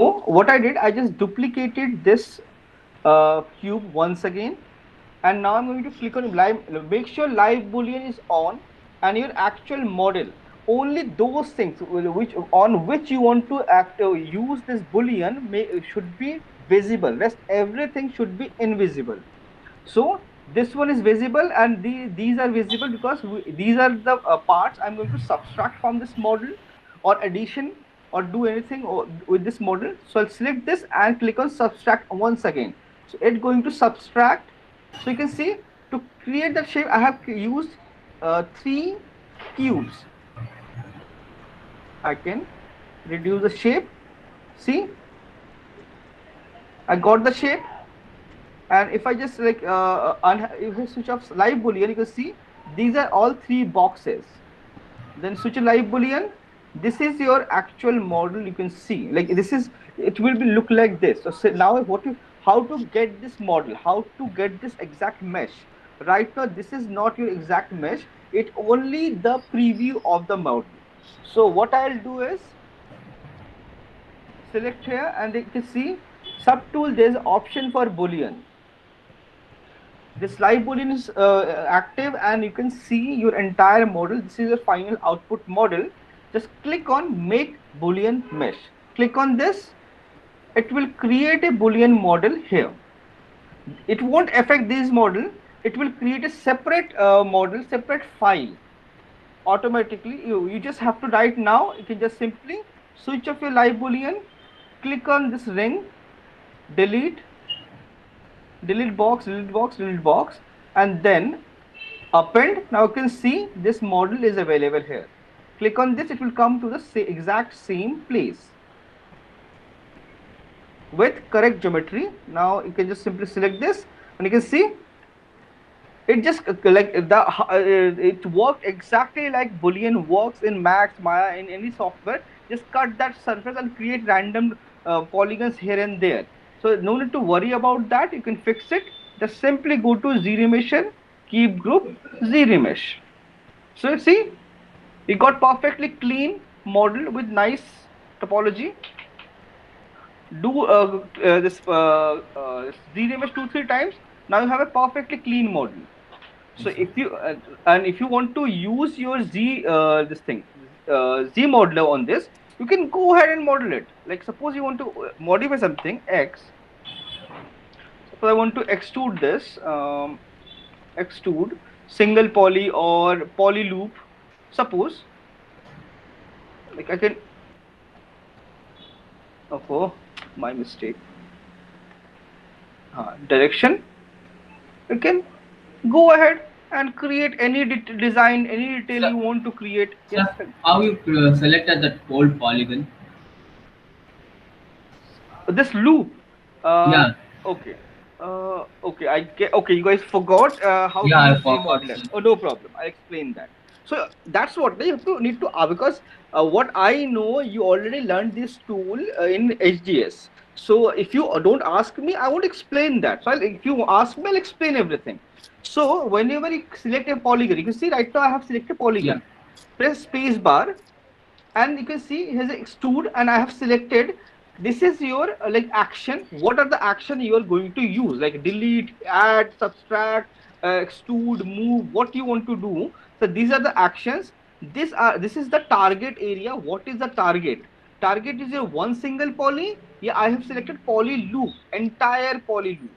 what I did, I just duplicated this cube once again, and now I'm going to click on live. Make sure live boolean is on, and your actual model. Only those things which on which you want to use this boolean should be visible. Rest everything should be invisible. So this one is visible, and these are visible because these are the parts I'm going to subtract from this model, or addition, or do anything with this model. So I'll select this and click on subtract once again. So it's going to subtract. So you can see, to create that shape I have used 3 cubes. I can reduce the shape. See, I got the shape. And if I just if I switch off live boolean, you can see these are all 3 boxes. Then switch to live boolean. This is your actual model. You can see, like, this is, it will be look like this. So now how to get this model, how to get this exact mesh. Right now this is not your exact mesh, it only the preview of the model. So what I'll do is select here, and you can see subtool, there's option for boolean. This live boolean is active, and you can see your entire model. This is your final output model. Just click on make boolean mesh. Click on this. It will create a boolean model here. It won't affect this model. It will create a separate model, separate file automatically. You just have to write now. You can just simply switch off your live boolean, click on this ring, delete box, delete box, and then append. Now you can see this model is available here. Click on this, it will come to the exact same place with correct geometry. Now you can just simply select this, and you can see it just it worked exactly like boolean works in Max, Maya, in any software. Just cut that surface and create random polygons here and there. So no need to worry about that. You can fix it. Just simply go to ZRemesh, keep group, ZRemesh. So see, we got perfectly clean model with nice topology. Do this ZRemesh 2-3 times. Now you have a perfectly clean model. So if you and if you want to use your Z Z modeler on this, you can go ahead and model it. Like, suppose you want to modify something X. Suppose I want to extrude this, extrude single poly or poly loop. Suppose, like, I can. Oh, my mistake. Direction. You can go ahead and create any design, any detail So, you want to create. Yes. so how you selected that whole polygon? This loop. Yeah, Okay. Okay, I get. Okay, you guys forgot how to yeah, I use forgot. Gmodeler. Oh, no problem. I'll explain that. So that's what they have to need to because what I know, you already learned this tool in HDS. So if you don't ask me, I won't explain that. So if you ask me, I'll explain everything. So whenever you select a polygon, you can see right now I have selected Yeah. polygon. Press space bar, and you can see here's extrude, and I have selected. This is your like action. What are the action you are going to use? Like delete, add, subtract, extrude, move, what you want to do. So these are the actions. This is the target area. What is the target? Target is your one single poly. Yeah, I have selected poly loop, entire poly loop.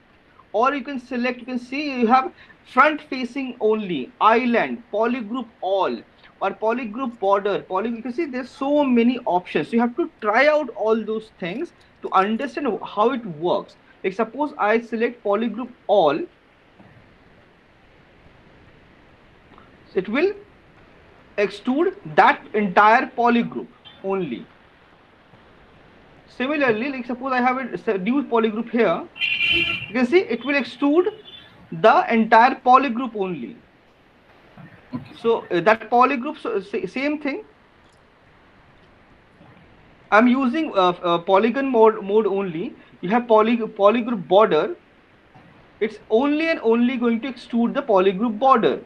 Or you can select, you can see you have front facing only, island, polygroup all, or polygroup border, you can see there's so many options. So you have to try out all those things to understand how it works. Like, suppose I select polygroup all, it will extrude that entire polygroup only. Similarly, like, suppose I have a new polygroup here, you can see it will extrude the entire polygroup only. So that polygroup, so same thing. I'm using polygon mode only. You have polygroup border. It's only and only going to extrude the polygroup border.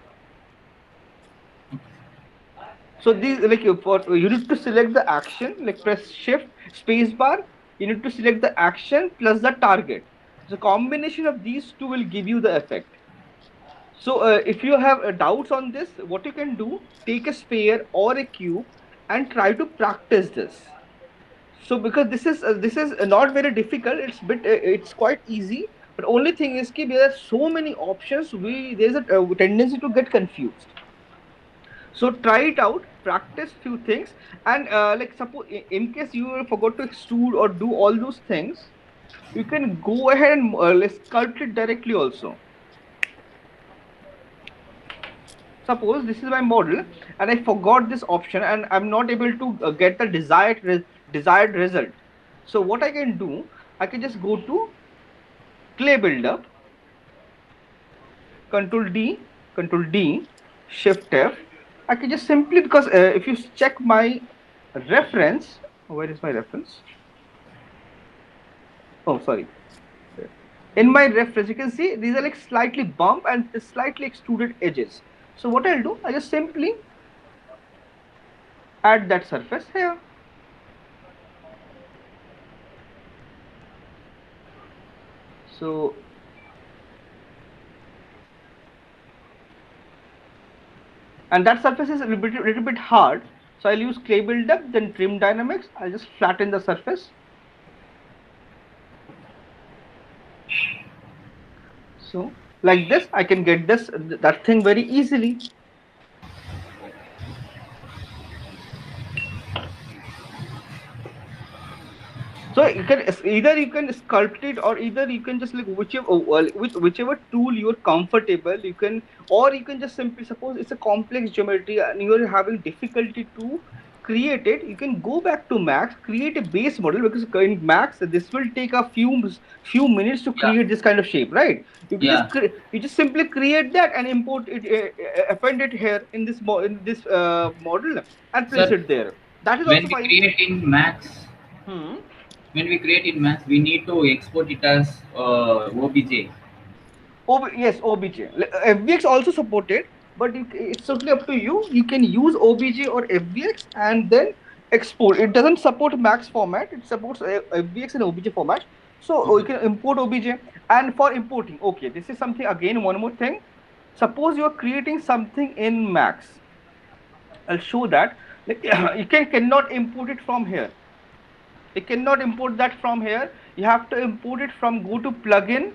So these, like, for you need to select the action, like press shift space bar, you need to select the action plus the target. The combination of these two will give you the effect. So if you have doubts on this, what you can do, take a sphere or a cube and try to practice this. So because this is not very difficult, it's quite easy. But only thing is that there are so many options. There's a tendency to get confused. So try it out, practice few things, and like suppose in case you forgot to extrude or do all those things, you can go ahead and let's sculpt it directly also. Suppose this is my model and I forgot this option and I'm not able to get the desired result. So what I can do, I can just go to clay builder, control D, shift F. I can just simply, because if you check my reference, where is my reference? Oh, sorry. In my reference, you can see these are like slightly bump and slightly extruded edges. So what I'll do, I just simply add that surface here. So and that surface is a little bit hard. So I'll use clay buildup, then trim dynamics. I'll just flatten the surface. So like this, I can get that thing very easily. So you can either you can sculpt it, or either you can just like whichever tool you're comfortable, you can, or you can just simply, suppose it's a complex geometry and you're having difficulty to create it, you can go back to Max, create a base model, because in Max this will take a few minutes to Yeah. create this kind of shape, right? You can just Yeah. you just simply create that and import it, append it here in this model and place Sir, it there. That is when also we fine. create in Max, Hmm. we need to export it as OBJ. Yes, OBJ. FBX also supported, but it's totally up to you. You can use OBJ or FBX and then export. It doesn't support Max format. It supports FBX and OBJ format. So you Okay. can import OBJ. And for importing, okay, this is something again. One more thing. Suppose you are creating something in Max. I'll show that. Like, you cannot import it from here. You cannot import that from here. You have to import it from, go to plugin,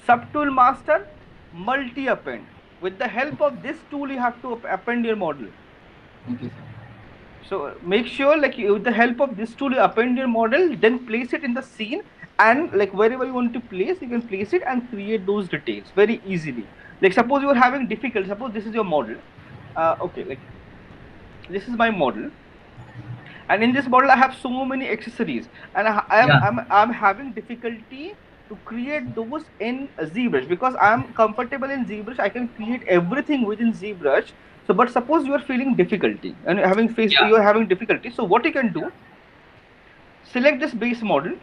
subtool master, multi append. With the help of this tool, you have to append your model. Okay, sir. So make sure, like, with the help of this tool, you append your model, then place it in the scene, and like wherever you want to place, you can place it and create those details very easily. Like suppose you are having difficulty. Suppose this is your model. Okay, like this is my model, and in this model I have so many accessories, and Yeah. I'm having difficulty to create those in Zbrush, because I'm comfortable in Zbrush. I can create everything within Zbrush. So but suppose you are feeling difficulty and Yeah. you are having difficulty, so what you can do, select this base model,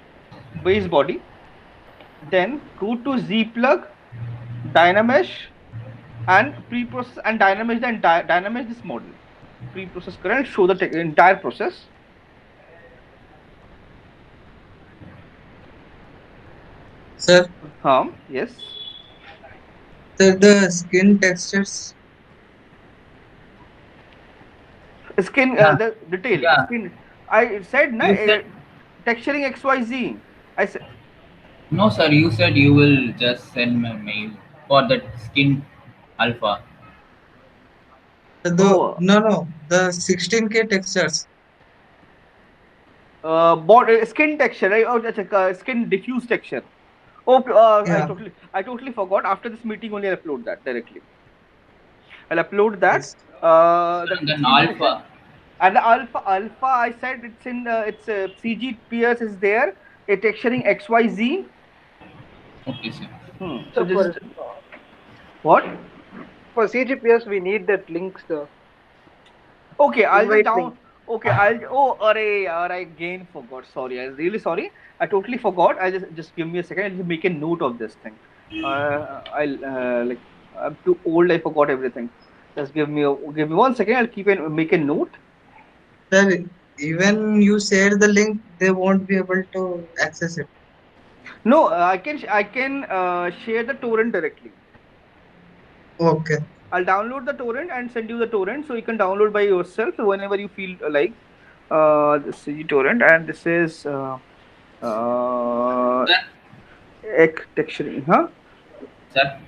base body, then go to Z plug, dynamesh, and pre-process and dynamesh the entire dynamesh this model, pre-process current, show the entire process. Sir, Yes. the skin textures. Skin, Yeah. the detail, Yeah. skin. I said, na, You said texturing XYZ. I said, no, sir. You said you will just send me a mail for that skin alpha. The oh, no, the 16K textures. skin texture, right? Oh, that's a skin diffuse texture. Oh, Yeah. I totally forgot. After this meeting, only I'll upload that directly. I'll upload that. Yes. That And then 16K texture. alpha. And the alpha, I said it's in, it's CG Pierce is there. A texturing XYZ. Okay, sir. So So just what? for CGPS, we need that links, the Okay, I'll just invite link. down. Okay, I'll. Oh, array, I again forgot. Sorry, I'm really sorry. I totally forgot. I just give me a second. I'll just make a note of this thing. I'll like, I'm too old. I forgot everything. Just give me 1 second. I'll keep and make a note. Sir, even you share the link, they won't be able to access it. No, I can share the torrent directly. Okay. I'll download the torrent and send you the torrent, so you can download by yourself whenever you feel like. This is torrent, and this is uh, Sir, egg texturing, huh? sir,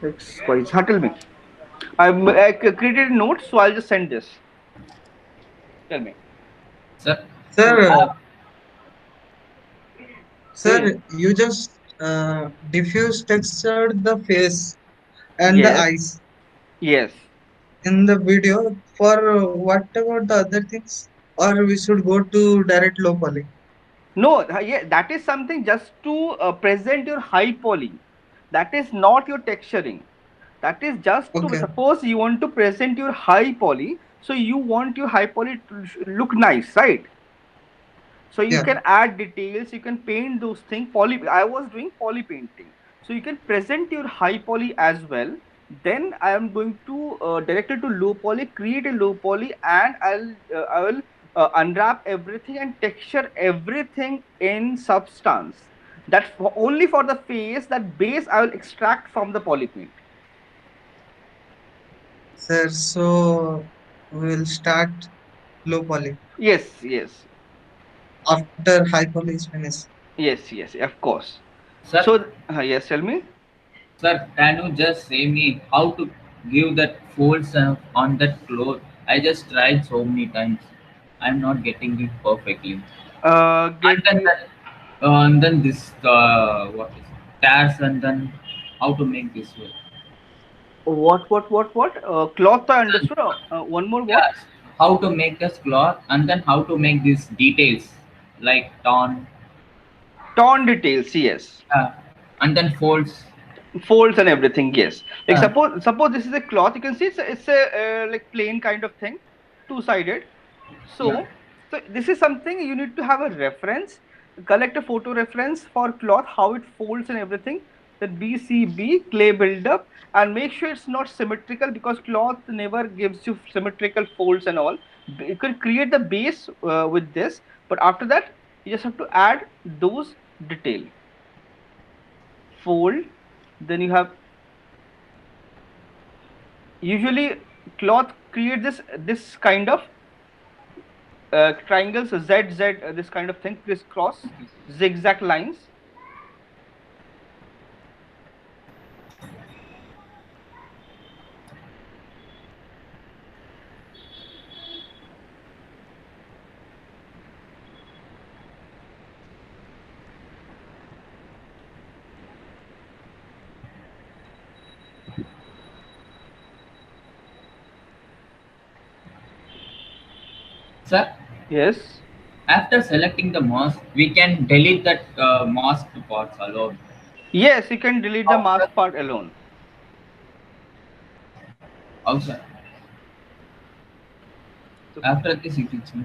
X Y. Tell me. I created notes, so I'll just send this. Tell me. sir. Sir, Hmm. Say. sir, you just diffuse textured the face and the Yes. eyes Yes. in the video. For what about the other things? Or we should go to direct low poly. No, yeah, that is something just to present your high poly. That is not your texturing. That is just to, Okay. suppose you want to present your high poly, so you want your high poly to look nice, right? So you Yeah. can add details, you can paint those things. Poly, I was doing poly painting, so you can present your high poly as well. Then I am going to direct it to low poly, create a low poly, and I will unwrap everything and texture everything in substance. That's only for the face. That base I will extract from the poly paint. Sir, so we'll start low poly Yes, yes, after high poly is finished. yes, of course. Sir, So yes, tell me. sir, can you just say me how to give that folds on that cloth? I just tried so many times. I'm not getting it perfectly. And Get then you. that, and then this what is tears and then how to make this way. What? Cloth, I Sir, understood. One more what? yes, how to make this cloth and then how to make these details like torn, Torn details, yes. uh, and then folds. Folds and everything, yes. Like Uh, suppose this is a cloth. You can see it's a like plain kind of thing, two sided. yeah, So this is something you need to have a reference. Collect a photo reference for cloth, how it folds and everything. Then BCB clay buildup, and make sure it's not symmetrical, because cloth never gives you symmetrical folds and all. You can create the base with this, but after that you just have to add those detail. Fold. Then you have, usually cloth create this kind of triangles, Z, this kind of thing, crisscross, okay. zigzag lines. Sir, Yes. after selecting the mask, we can delete that masked parts alone. Yes, you can delete the How, sir? mask part alone. How, sir? So After this, you teach me.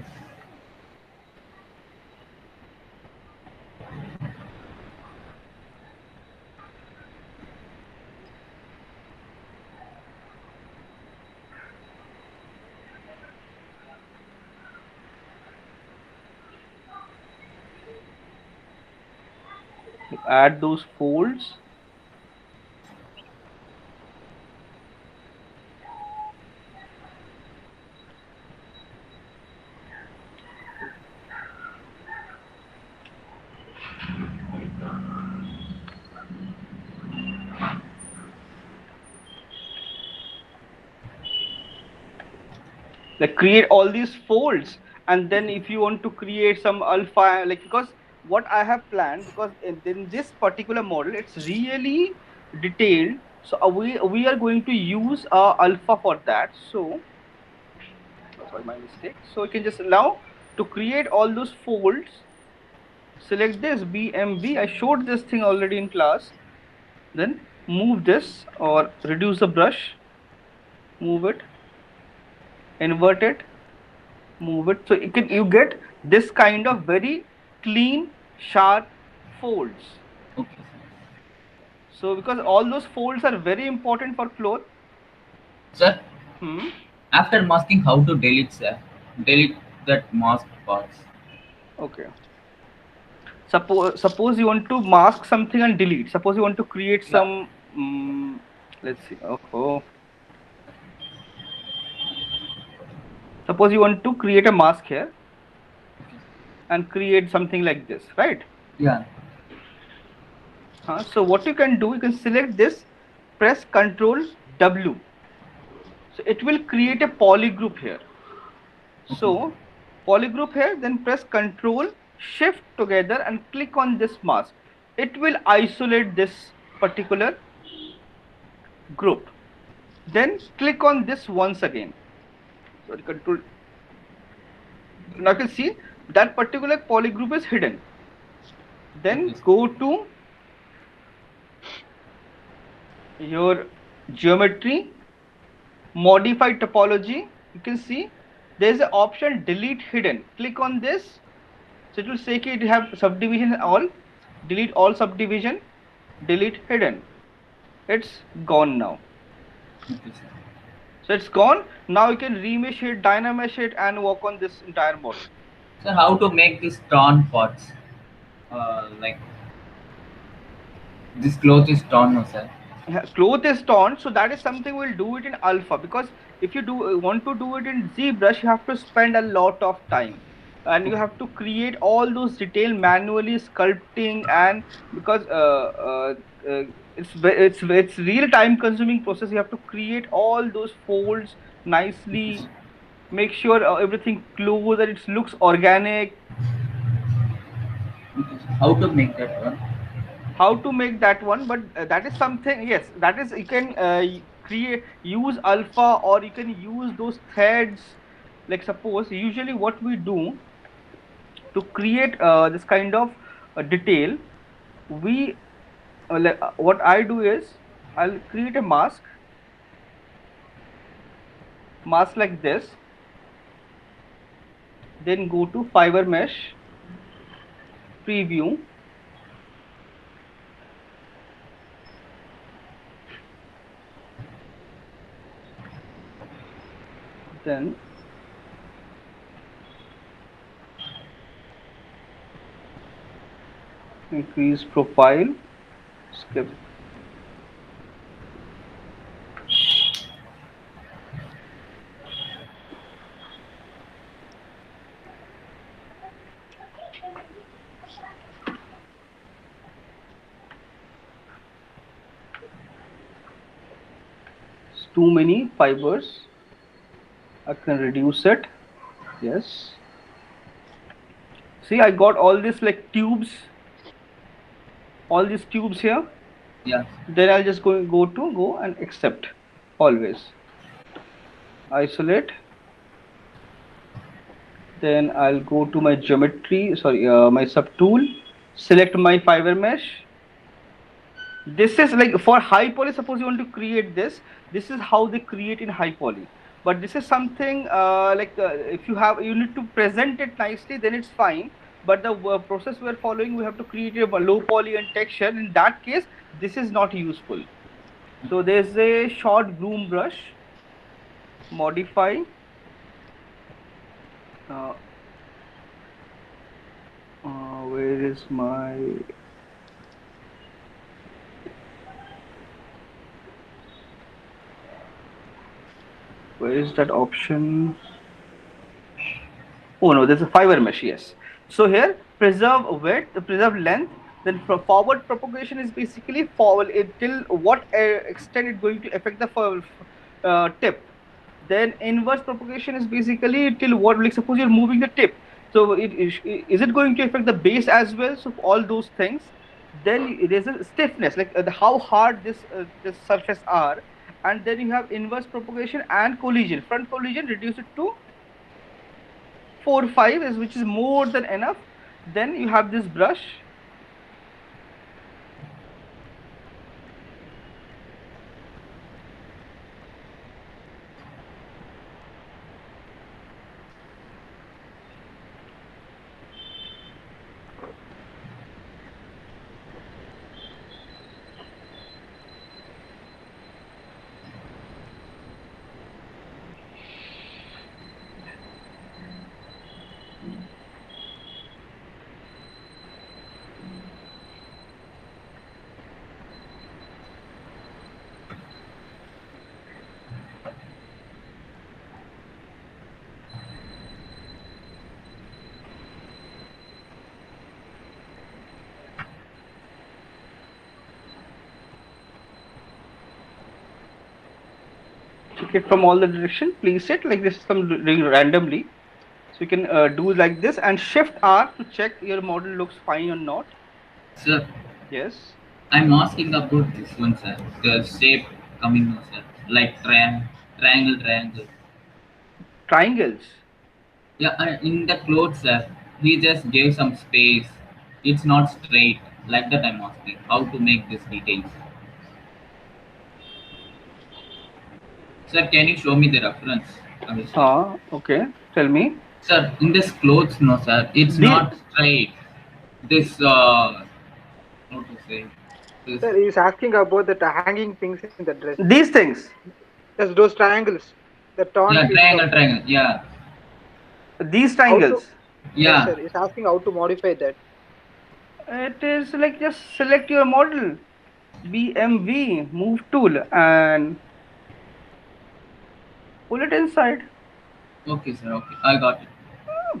add those folds. Like create all these folds, and then if you want to create some alpha, like, because what I have planned, because in this particular model it's really detailed, so we are going to use alpha for that. So sorry, my mistake. So you can just now, to create all those folds, select this BMB. I showed this thing already in class. Then move this, or reduce the brush, move it, invert it, move it. So you get this kind of very clean, sharp folds. Okay, sir. So because all those folds are very important for cloth. Sir, Hmm. After masking, how to delete, sir? Delete that mask parts. Okay. Suppose you want to mask something and delete. Suppose you want to create Yeah. some. Let's see. Oh. Suppose you want to create a mask here and create something like this, right? Yeah. So what you can do, you can select this, press Control W. So it will create a polygroup here. Okay. So polygroup here, then press Control Shift together and click on this mask. It will isolate this particular group. Then click on this once again. Sorry, Control. Now you can see that particular polygroup is hidden. Okay, Then sir. go to your geometry, modify topology. You can see there's an option delete hidden. Click on this. So it will say it have subdivision all. Delete all subdivision. Delete hidden. It's gone now. Okay, sir. So it's gone. Now you can remesh it, dynamesh it, and work on this entire model. So how to make these torn parts? Like this cloth is torn, no, sir. Cloth is torn, so that is something we'll do it in alpha, because if you do want to do it in ZBrush, you have to spend a lot of time and you Okay. have to create all those detail manually sculpting, and because uh, it's real time consuming process. You have to create all those folds Okay, nicely, sir. make sure everything close and it looks organic. Okay, sir. How to make that one? How to make that one, but that is something, yes, that is, you can create, use alpha, or you can use those threads. Like suppose usually what we do to create this kind of detail, we what I do is I'll create a mask like this, then go to fiber mesh, preview, then increase profile, skip. It's too many fibers, I can reduce it. Yes. See, I got all these like tubes, all these tubes here. Yeah. Then I'll just go and accept always. Isolate. Then I'll go to my geometry, sorry, my subtool. Select my fiber mesh. This is like for high poly. Suppose you want to create this. This is how they create in high poly. But this is something if you need to present it nicely, then it's fine. But the process we are following, we have to create a low poly and texture. In that case, this is not useful. So there's a short broom brush, modify. Uh, where is my? Where is that option? Oh no, there's a fiber mesh. Yes. So here, preserve width, preserve length. Then forward propagation is basically forward till what extent it's going to affect the tip. Then inverse propagation is basically till what, like suppose you're moving the tip. So is it going to affect the base as well? So all those things. Then there's a stiffness, like how hard this surface are, and then you have inverse propagation and collision. Front collision, reduce it to 4 5 is, which is more than enough. Then you have this brush. pick it from all the direction, place it like this, some randomly. So you can do like this and Shift R to check your model looks fine or not. Sir, Yes. I'm asking about this one, sir. The shape coming now, sir. Like triangle, triangle. Triangles. Yeah, in the clothes, sir. He just gave some space. It's not straight. Like that, I'm asking how to make these details. Sir, can you show me the reference? I will see. Okay. Tell me. Sir, in this clothes, no, sir. It's The not straight. This, how to say? This, Sir, he's asking about the hanging things in the dress. these things. Yes, those triangles, the torn yeah, pieces of triangle, cloth. triangle. Yeah, These How to? triangles. Yes, yeah. sir. He's asking how to modify that. It is like just select your model, BMV, move tool, and pull it inside. Okay, sir. Okay, I got it.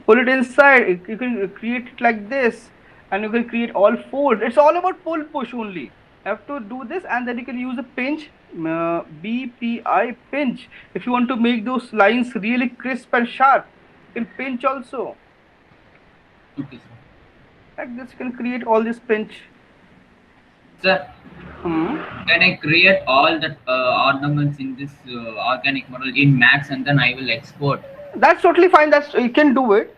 Pull it inside. You can create it like this, and you can create all folds. It's all about pull push only. You have to do this, and then you can use a pinch, BPI pinch. If you want to make those lines really crisp and sharp, you can pinch also. Okay, sir. Like this, you can create all this pinch. Sir, Hmm. can I create all the ornaments in this organic model in Max and then I will export? That's totally fine. That's you can do it.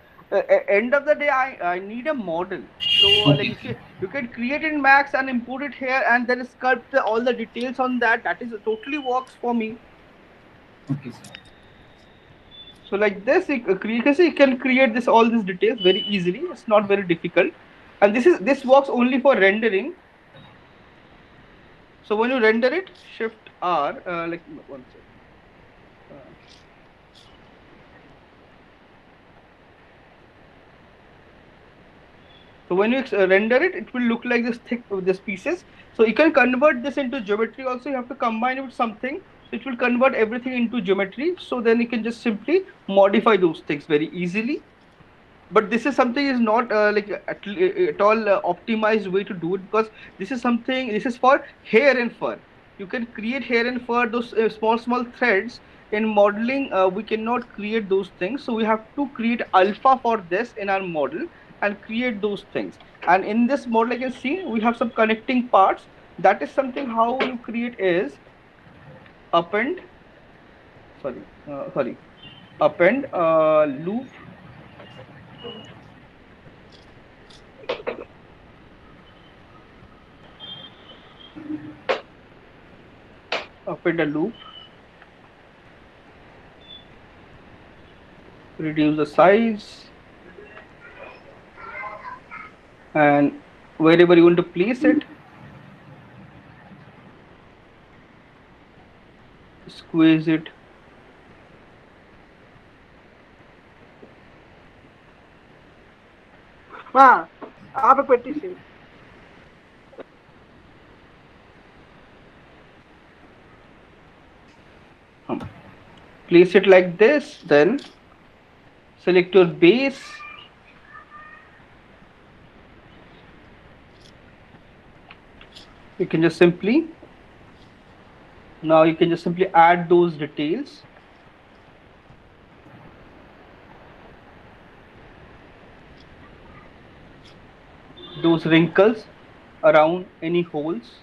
End of the day, I need a model. So like Okay, if sir. you can create in Max and import it here and then sculpt all the details on that. That is totally works for me. Okay, sir. So like this, you can create this all these details very easily. It's not very difficult, and this works only for rendering. So when you render it, Shift R, like one sec. Uh, So when you render it, it will look like this thick with these pieces. So you can convert this into geometry also. You have to combine it with something. So it will convert everything into geometry. So then you can just simply modify those things very easily. But this is something is not at all optimized way to do it, because this is for hair and fur. You can create hair and fur, those small threads. In modeling, we cannot create those things, so we have to create alpha for this in our model and create those things. And in this model, I can see we have some connecting parts. That is something how you create is append, sorry, append loop, append a loop, reduce the size, and wherever you want to place it, squeeze it. Ah, आप पेटी से. Place it like this, then select your base, you can just simply now you can just simply add those details. Those wrinkles around any holes.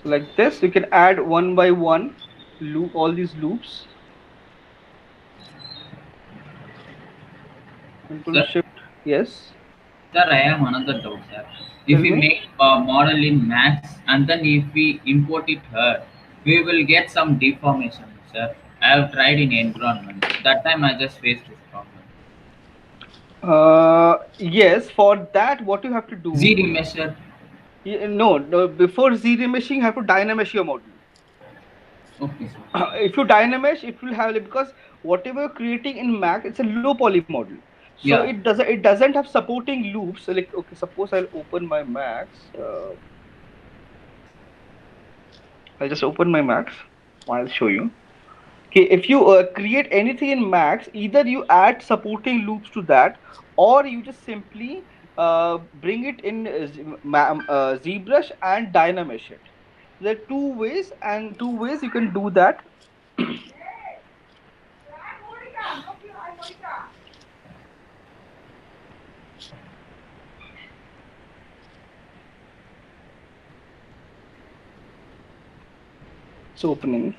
So like this, you can add one by one loop all these loops. Control Sir, Shift. Yes. sir, I have another doubt, sir. If Tell we me. make a model in Max and then if we import it here, we will get some deformation, sir. I have tried in environment. That time I just faced this problem. Yes. For that, what you have to Z do? remeasure. No, before Z remeshing, you have to dynamesh your model. Okay, sir. If you dynamesh, it will have, because whatever you're creating in Mac, it's a low poly model. So Yeah. it doesn't have supporting loops. So like, okay, suppose I'll open my Macs. I'll just open my Macs. I'll show you. Okay, if you create anything in Max, either you add supporting loops to that, or you just simply bring it in ZBrush and Dynamesh it. There are two ways you can do that. It's opening.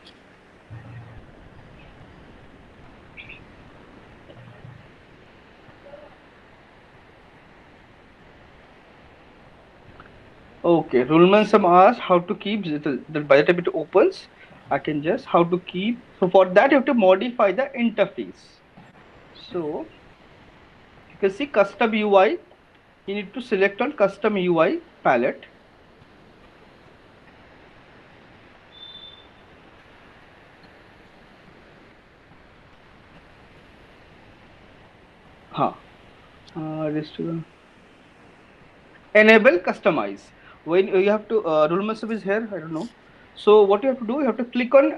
Okay, Rulman Sam asked how to keep the by the time it opens, I can just how to keep. So for that you have to modify the interface. So you can see custom UI. You need to select on custom UI palette. Huh. Restaurant. Enable customize. When you have to rule master is here, I don't know. So what you have to do, you have to click on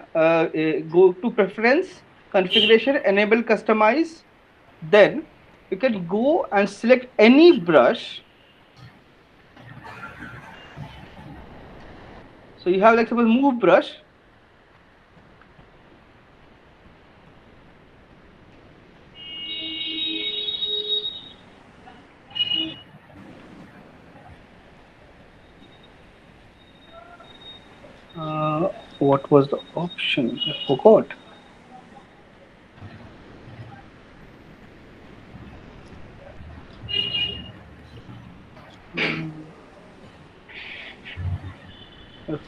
go to preference, configuration, enable customize. Then you can go and select any brush. So you have like suppose move brush. Uh, what was the option? I forgot. Hmm,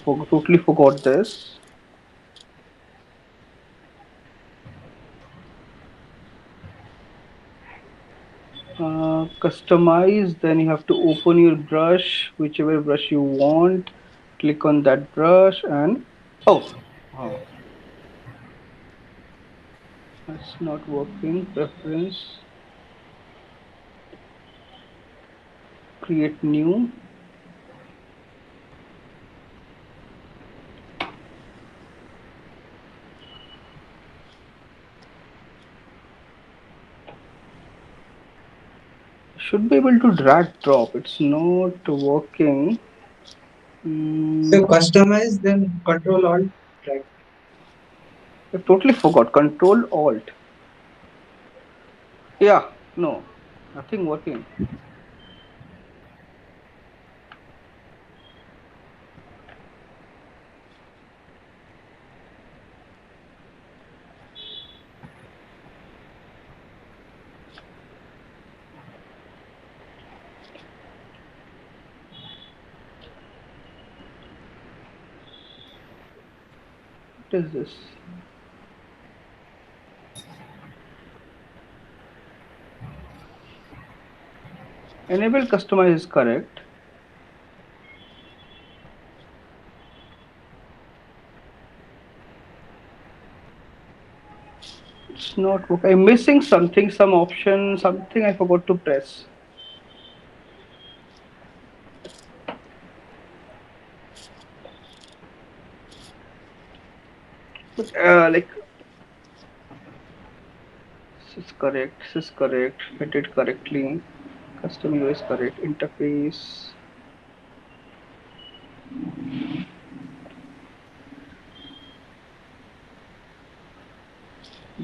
totally forgot this. Customize, then you have to open your brush, whichever brush you want, click on that brush and oh, it's not working. Preference, create new. Should be able to drag drop, it's not working. So mm, customize, then control alt drag. I totally forgot. Control alt, yeah, no, nothing working. What is this? Enable customize is correct. It's not working. I'm missing something, some option, something I forgot to press. But like this is correct. This is correct. Fit it correctly. Custom UI is correct. Interface.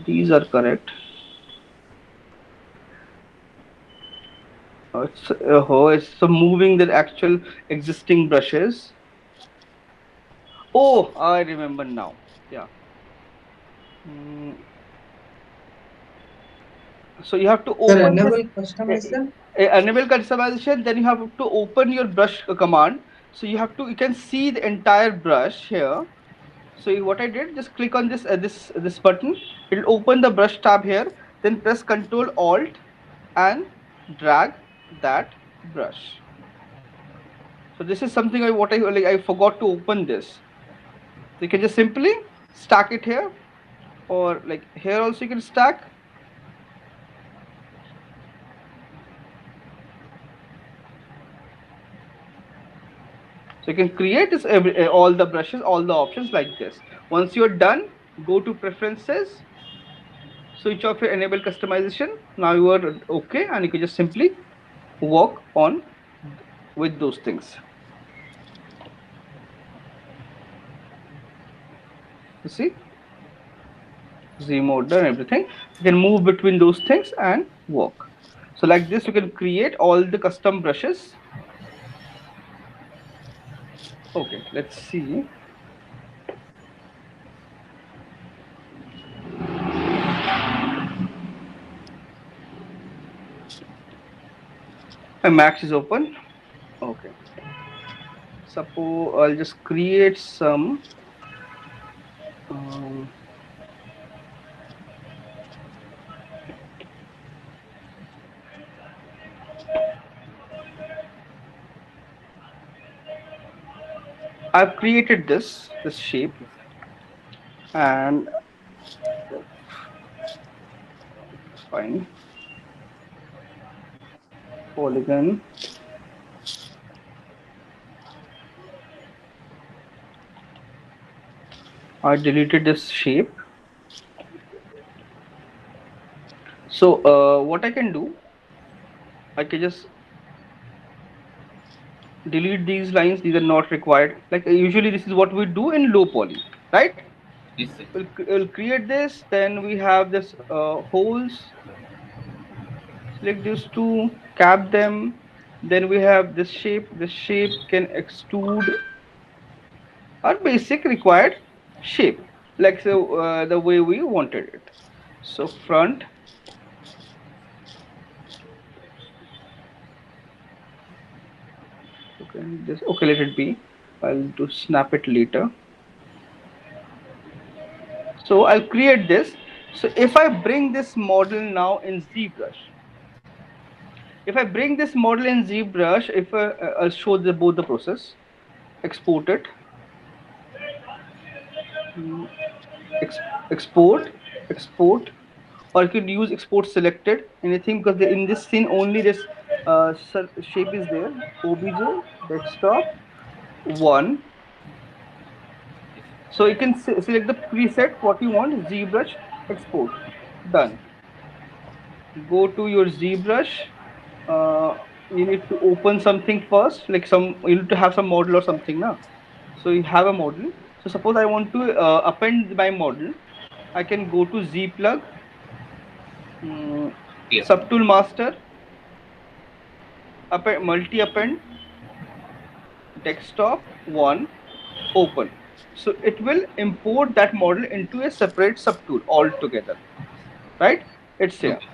These are correct. It's so moving the actual existing brushes. Oh, I remember now. Yeah. Mm, so you have to Sir, open this enable customization. enable customization. Then you have to open your brush command. So you can see the entire brush here. So what I did, just click on this button. It'll open the brush tab here. Then press Control Alt and drag that brush. So this is something I forgot to open this. So you can just simply stack it here, or like here also you can stack. So you can create this all the brushes, all the options like this. Once you're done, go to preferences, switch off your enable customization. Now you are okay, and you can just simply work on with those things. You see, Z mode done, everything. You can move between those things and work. So like this, you can create all the custom brushes. Okay, let's see. My Max is open. Okay. Suppose I'll just create some. Um, I've created this shape, and it's fine. Polygon. I deleted this shape. So what I can do, I can just delete these lines. These are not required. Like usually this is what we do in low poly, right? Yes, sir. We'll create this. Then we have this holes. Select these two, cap them. Then we have this shape. This shape can extrude our basic required shape, like so the way we wanted it. So front. Okay, this, okay, let it be. I'll do snap it later. So I'll create this. So if I bring this model now in ZBrush, if I bring this model in ZBrush, if I'll show both the process, export it, export, export, or you could use export selected, anything, because in this scene only this shape is there. OBJ, desktop, 1. So you can select the preset what you want, ZBrush, export, done. Go to your ZBrush. You need to open something first, like you need to have some model or something now. So you have a model. So suppose I want to append my model, I can go to Z plug, Yeah. subtool master, append, multi append, desktop, 1, open. So it will import that model into a separate subtool altogether, right? It's here. Okay.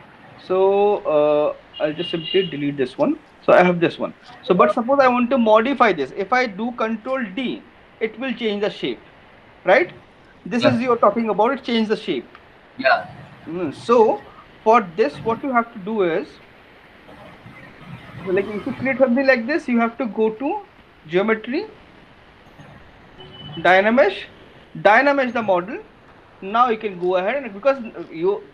So I'll just simply delete this one. So I have this one. So but suppose I want to modify this. If I do Control D, it will change the shape, right? This Yeah. is you're talking about it, change the shape. Yeah. So for this, what you have to do is, like if you create something like this, you have to go to geometry, dynamesh, dynamesh the model. Now you can go ahead, and because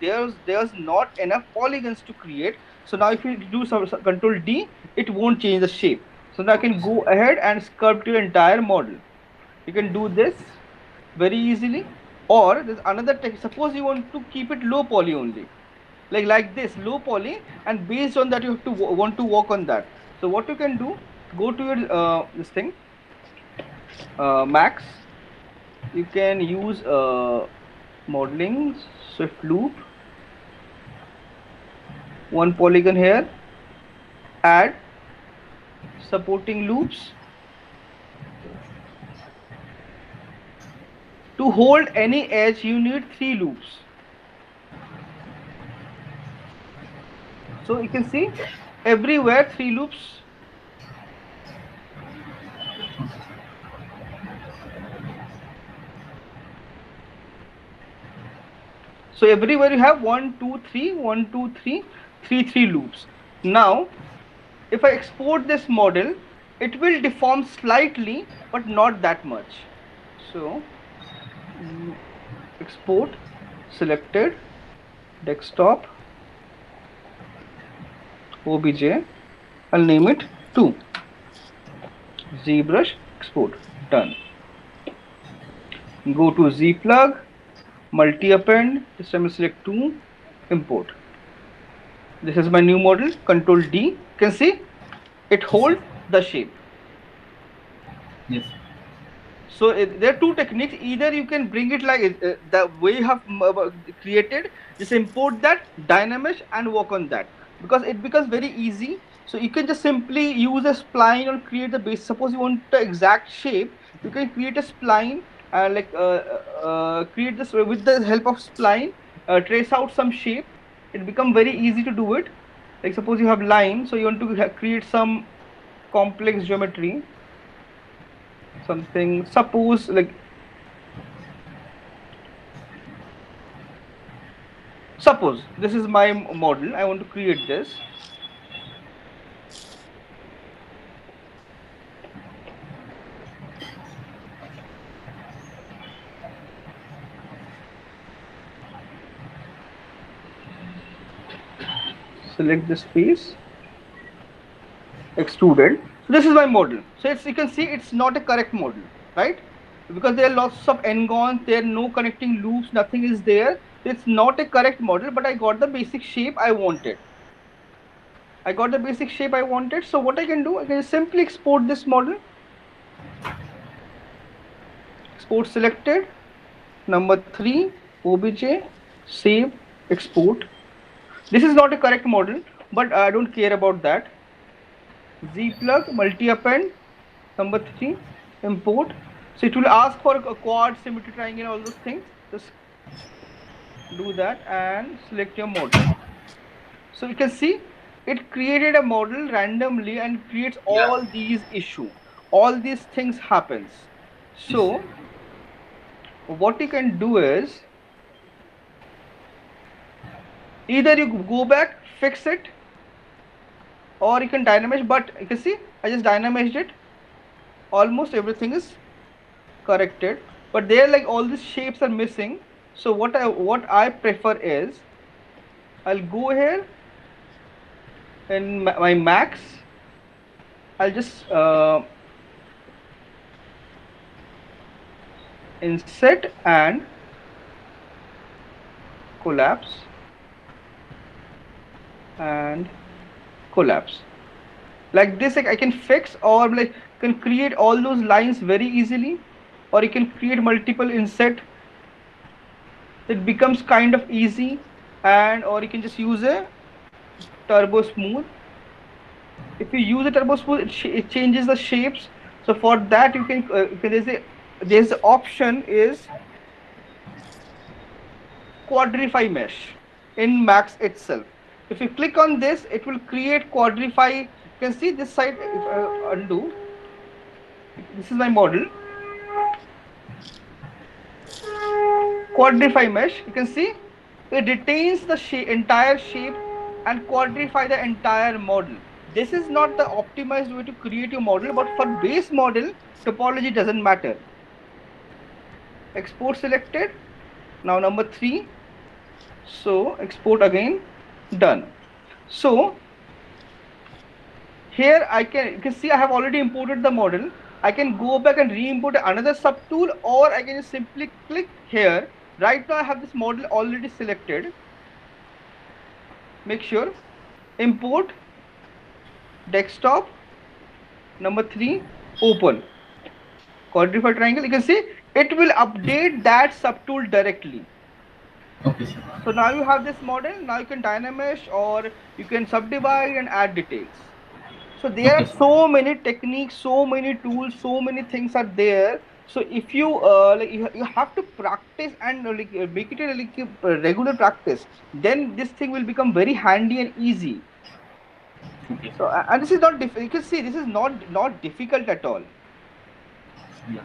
there's not enough polygons to create, so now if you do some Control D, it won't change the shape. So now I can go ahead and sculpt your entire model. You can do this very easily. Or there's another tech. Suppose you want to keep it low poly only, like this, low poly, and based on that you have to want to work on that. So what you can do, go to your this thing, Max. You can use modeling, swift loop, 1 polygon here, add supporting loops. To hold any edge, you need 3 loops. So you can see everywhere 3 loops. So everywhere you have 1, 2, 3, 1, 2, 3, 3 loops. Now, if I export this model, it will deform slightly, but not that much. So export, selected, desktop, obj, I'll name it 2, Zbrush, export, done. Go to zplug, multi-append, this time I select 2, import. This is my new model, Control D, you can see it Yes, sir. holds the shape. Yes. So there are two techniques. Either you can bring it like the way you have created, just import that dynamish and work on that, because it becomes very easy. So you can just simply use a spline or create the base. Suppose you want the exact shape, you can create a spline, create this with the help of spline, trace out some shape. It become very easy to do it. Like suppose you have line, so you want to create some complex geometry, something, suppose like, suppose this is my model, I want to create this. Select this piece, extruded. So this is my model. So it's, you can see it's not a correct model, right? Because there are lots of n-gons, there are no connecting loops, nothing is there. It's not a correct model, but I got the basic shape I wanted. I got the basic shape I wanted. So what I can do, I can simply export this model. Export selected, number 3, obj, save, export. This is not a correct model, but I don't care about that. Zplug, multi-append, number 3, import. So it will ask for a quad, symmetry, triangle, all those things. Just do that and select your model. So you can see it created a model randomly and creates Yeah. all these issues. All these things happens. Yes, sir. So what you can do is either you go back, fix it, or you can dynamize. But you can see I just dynamized it. Almost everything is corrected, but there like all these shapes are missing. So what I prefer is I'll go here in my max. I'll just inset and collapse and collapse. Like this, like I can fix or like can create all those lines very easily, or you can create multiple inset. It becomes kind of easy, and or you can just use a turbo smooth. If you use a turbo smooth, it changes the shapes. So for that you can there's the option is quadrify mesh in Max itself. If you click on this, it will create quadrify. You can see this side. If I undo, this is my model. Quadrify mesh. You can see it retains the entire shape and quadrify the entire model. This is not the optimized way to create your model, but for base model, topology doesn't matter. Export selected. Now number 3. So export again, done. So here you can see I have already imported the model. I can go back and re-import another subtool, or I can just simply click here. Right now I have this model already selected. Make sure import desktop, number 3, open quadrified triangle. You can see it will update that subtool directly. Okay, sir. So now you have this model. Now you can dynamesh, or you can subdivide and add details. So there Okay, are sir. so many techniques, so many tools, so many things are there. So if you you have to practice and make it a regular practice, then this thing will become very handy and easy. Okay. So and this is not you can see this is not difficult at all. Yeah.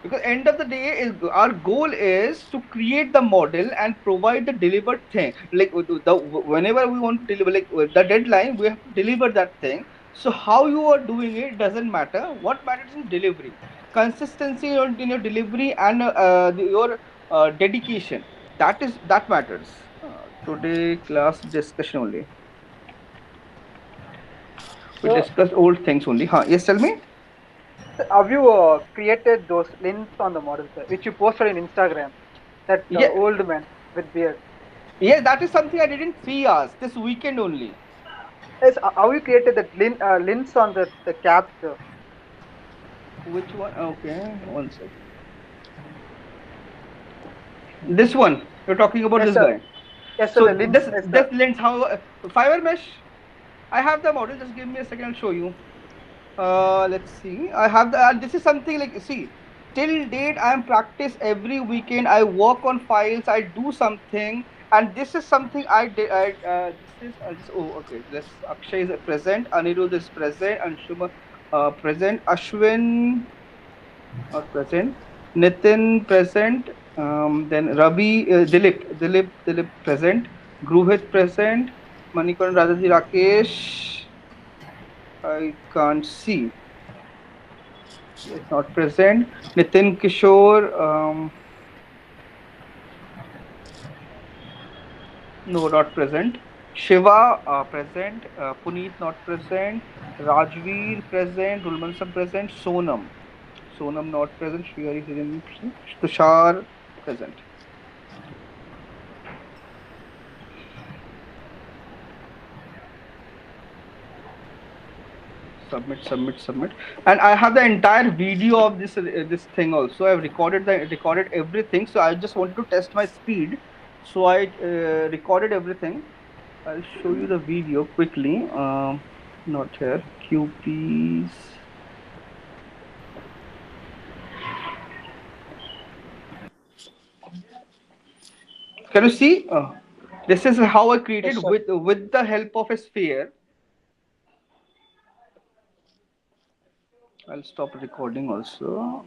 Because end of the day is our goal is to create the model and provide the delivered thing. Like whenever we want to deliver, like the deadline, we have to deliver that thing. So how you are doing it doesn't matter. What matters is delivery, consistency in your delivery, and your dedication. That matters. Today class discussion only. We So, discussed old things only. Huh? Yes, tell me. have you created those links on the model, sir, which you posted in Instagram? That Yeah, old man with beard. yeah. That is something I did in 3 hours this weekend only. Yes, how you created that links on the caps, sir? Which one? Okay, one sec. This one. You're talking about Yes, this sir. guy. Yes, sir. So The links. this lens how fiber mesh. I have the model. Just give me a second. I'll show you. Let's see. I have the. This is something like, see. Till date, I am practice every weekend. I work on files. I do something, and this is something I did. This is just, oh, okay. This Akshay is present. Anirudh is present. Anshuma present. Ashwin not present. Nitin present. Then Ravi, Dilip present. Gruhit present. Manikon Radhaji Rakesh. I can't see. It's not present. Nitin Kishore. No, not present. Shiva present. Puneet not present. Rajveer present. Rulmansam present. Sonam not present. Shriyari Hiren present. Tushar present. Submit, and I have the entire video of this thing also. I've recorded everything, so I just wanted to test my speed, so I recorded everything. I'll show you the video quickly. Not here. QPs. Can you see? This is how I created Yes, sir. with the help of a sphere. I'll stop recording also.